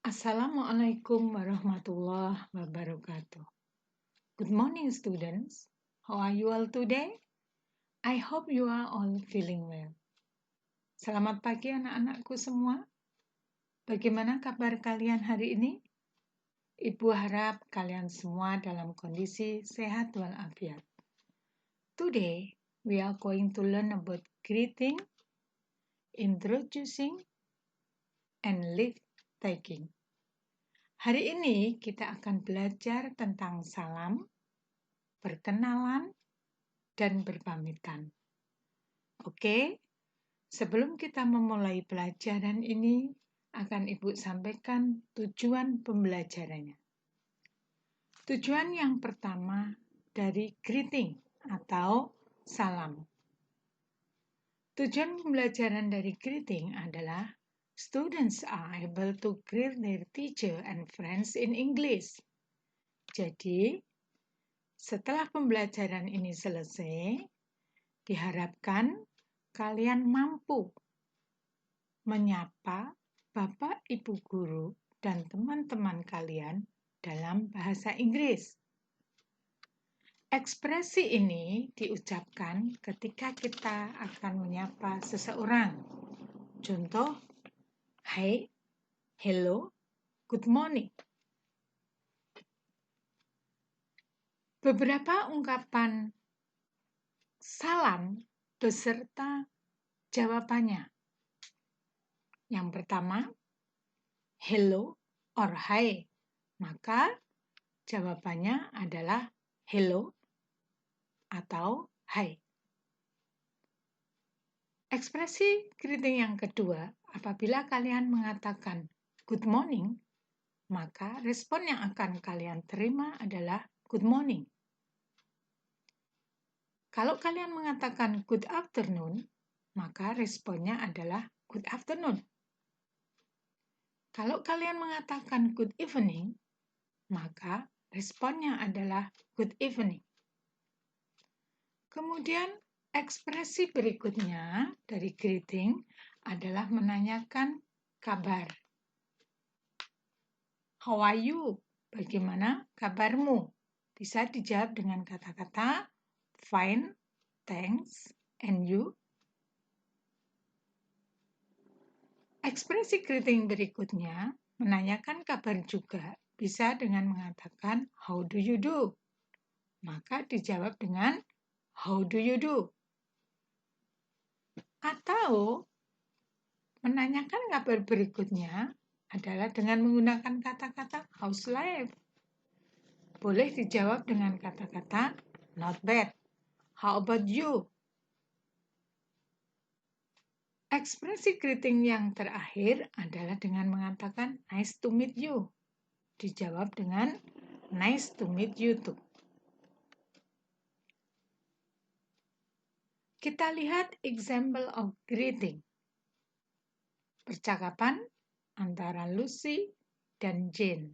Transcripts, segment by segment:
Assalamualaikum warahmatullahi wabarakatuh. Good morning, students. How are you all today? I hope you are all feeling well. Selamat pagi anak-anakku semua. Bagaimana kabar kalian hari ini? Ibu harap kalian semua dalam kondisi sehat walafiat. Today, we are going to learn about greeting, introducing, and leave taking. Hari ini kita akan belajar tentang salam, perkenalan, dan berpamitan. Oke, sebelum kita memulai pelajaran ini, akan Ibu sampaikan tujuan pembelajarannya. Tujuan yang pertama dari greeting atau salam. Tujuan pembelajaran dari greeting adalah students are able to greet their teacher and friends in English. Jadi, setelah pembelajaran ini selesai, diharapkan kalian mampu menyapa Bapak, Ibu guru, dan teman-teman kalian dalam bahasa Inggris. Ekspresi ini diucapkan ketika kita akan menyapa seseorang. Contoh, hi, hello, good morning. Beberapa ungkapan salam beserta jawabannya. Yang pertama, hello or hi. Maka jawabannya adalah hello atau hi. Ekspresi greeting yang kedua, apabila kalian mengatakan good morning, maka respon yang akan kalian terima adalah good morning. Kalau kalian mengatakan good afternoon, maka responnya adalah good afternoon. Kalau kalian mengatakan good evening, maka responnya adalah good evening. Kemudian ekspresi berikutnya dari greeting adalah menanyakan kabar. How are you? Bagaimana kabarmu? Bisa dijawab dengan kata-kata fine, thanks, and you. Ekspresi greeting berikutnya menanyakan kabar juga. Bisa dengan mengatakan how do you do? Maka dijawab dengan how do you do? Atau menanyakan kabar berikutnya adalah dengan menggunakan kata-kata how's life. Boleh dijawab dengan kata-kata not bad. How about you? Ekspresi greeting yang terakhir adalah dengan mengatakan nice to meet you. Dijawab dengan nice to meet you too. Kita lihat example of greeting. Percakapan antara Lucy dan Jane.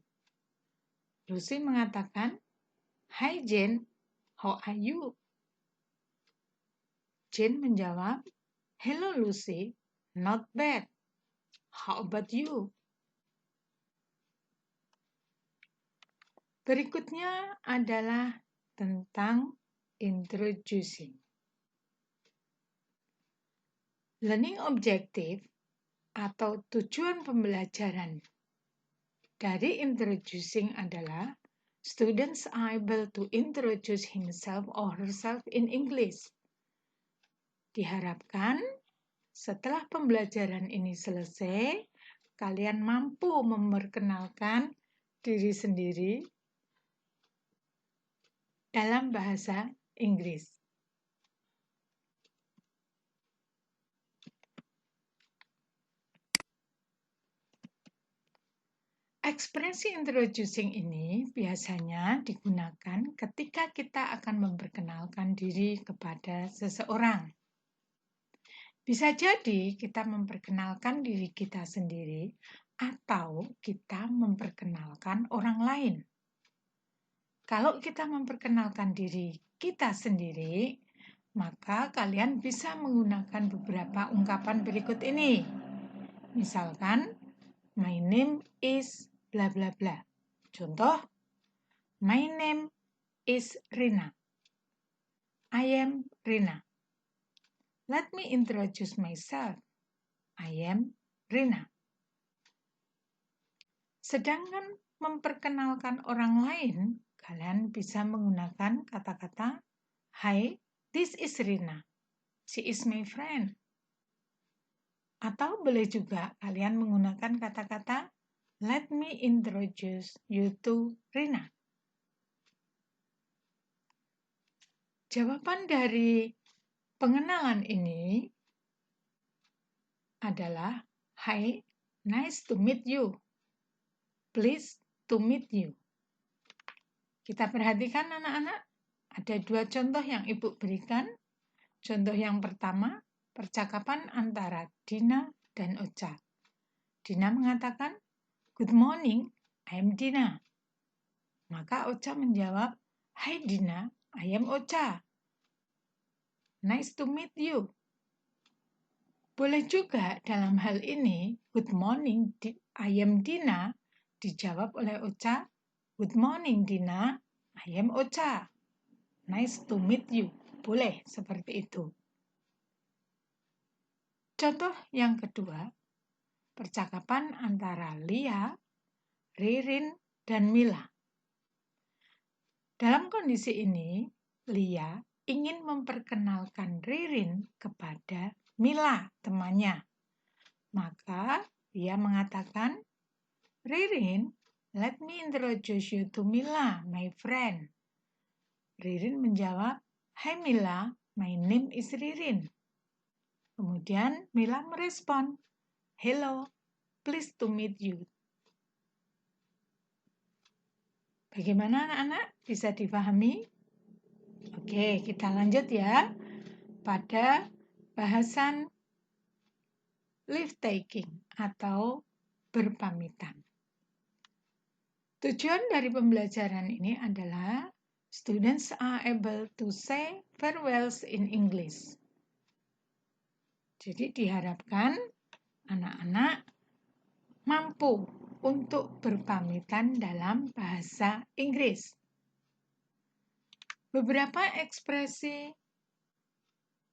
Lucy mengatakan, "Hi Jane, how are you?" Jane menjawab, "Hello Lucy, not bad. How about you?" Berikutnya adalah tentang introducing. Learning objective atau tujuan pembelajaran dari introducing adalah students are able to introduce himself or herself in English. Diharapkan setelah pembelajaran ini selesai, kalian mampu memperkenalkan diri sendiri dalam bahasa Inggris. Ekspresi introducing ini biasanya digunakan ketika kita akan memperkenalkan diri kepada seseorang. Bisa jadi kita memperkenalkan diri kita sendiri atau kita memperkenalkan orang lain. Kalau kita memperkenalkan diri kita sendiri, maka kalian bisa menggunakan beberapa ungkapan berikut ini. Misalkan, My name is bla bla bla. Contoh, my name is Rina. I am Rina. Let me introduce myself. I am Rina. Sedangkan memperkenalkan orang lain, kalian bisa menggunakan kata-kata, Hi, this is Rina. She is my friend. Atau boleh juga kalian menggunakan kata-kata, Let me introduce you to Rina. Jawaban dari pengenalan ini adalah, Hi, nice to meet you. Pleased to meet you. Kita perhatikan anak-anak, ada 2 contoh yang Ibu berikan. Contoh yang pertama, percakapan antara Dina dan Ocha. Dina mengatakan, Good morning, I'm Dina. Maka Ocha menjawab, Hi Dina, I am Ocha. Nice to meet you. Boleh juga dalam hal ini, Good morning, I am Dina, dijawab oleh Ocha, Good morning Dina, I am Ocha. Nice to meet you. Boleh seperti itu. Contoh yang kedua, percakapan antara Lia, Ririn, dan Mila. Dalam kondisi ini, Lia ingin memperkenalkan Ririn kepada Mila, temannya. Maka Lia mengatakan, Ririn, let me introduce you to Mila, my friend. Ririn menjawab, Hai Mila, my name is Ririn. Kemudian Mila merespon, Hello, pleased to meet you. Bagaimana anak-anak? Bisa dipahami? Oke, kita lanjut ya pada bahasan leave taking atau berpamitan. Tujuan dari pembelajaran ini adalah students are able to say farewells in English. Jadi diharapkan anak-anak mampu untuk berpamitan dalam bahasa Inggris. Beberapa ekspresi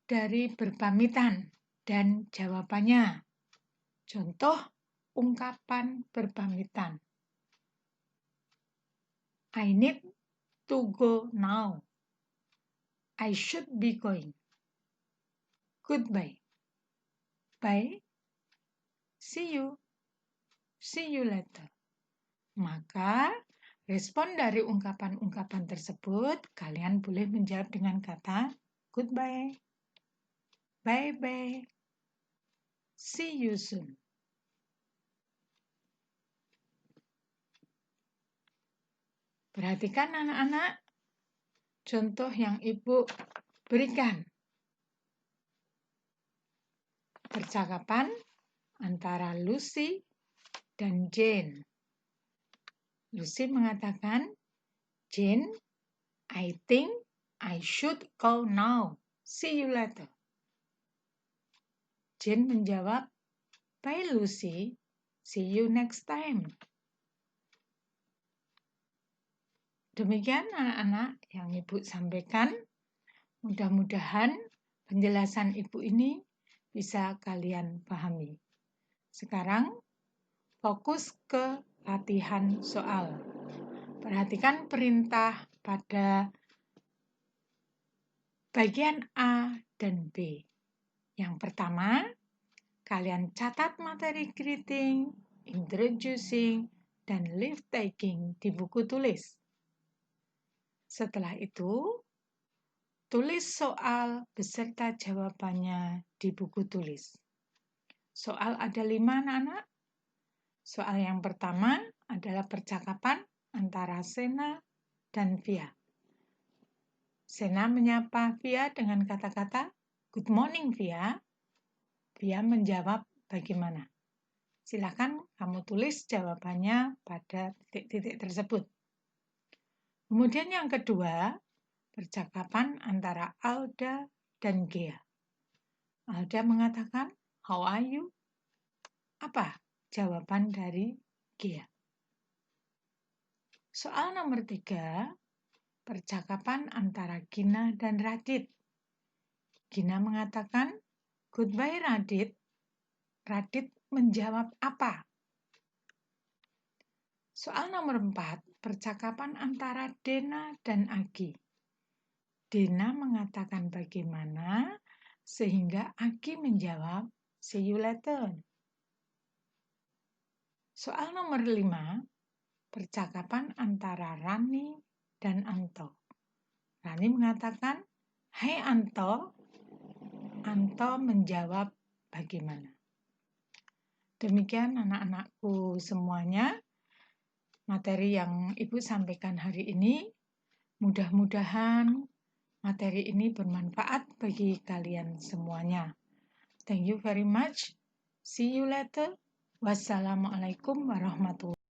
dari berpamitan dan jawabannya. Contoh ungkapan berpamitan. I need to go now. I should be going. Goodbye. Bye. See you. See you later. Maka, respon dari ungkapan-ungkapan tersebut, kalian boleh menjawab dengan kata goodbye, bye-bye, see you soon. Perhatikan anak-anak, contoh yang Ibu berikan. Percakapan antara Lucy dan Jane. Lucy mengatakan, Jane, I think I should go now. See you later. Jane menjawab, Bye Lucy, see you next time. Demikian anak-anak yang Ibu sampaikan. Mudah-mudahan penjelasan Ibu ini bisa kalian pahami. Sekarang fokus ke latihan soal. Perhatikan perintah pada bagian A dan B. Yang pertama, kalian catat materi greeting, introducing, dan leave taking di buku tulis. Setelah itu, tulis soal beserta jawabannya di buku tulis. Soal ada 5 anak-anak. Soal yang pertama adalah percakapan antara Sena dan Via. Sena menyapa Via dengan kata-kata, Good morning Via. Via menjawab bagaimana? Silakan kamu tulis jawabannya pada titik-titik tersebut. Kemudian yang kedua, percakapan antara Alda dan Gea. Alda mengatakan, How are you? Apa jawaban dari Gia. Soal nomor 3, percakapan antara Gina dan Radit. Gina mengatakan, "Goodbye Radit." Radit menjawab apa? Soal nomor 4, percakapan antara Dena dan Agi. Dena mengatakan bagaimana sehingga Agi menjawab, "See you later." Soal nomor 5, percakapan antara Rani dan Anto. Rani mengatakan, "Hai Anto." Anto menjawab bagaimana? Demikian anak-anakku semuanya, materi yang Ibu sampaikan hari ini. Mudah-mudahan materi ini bermanfaat bagi kalian semuanya. Thank you very much. See you later. Wassalamualaikum warahmatullahi wabarakatuh.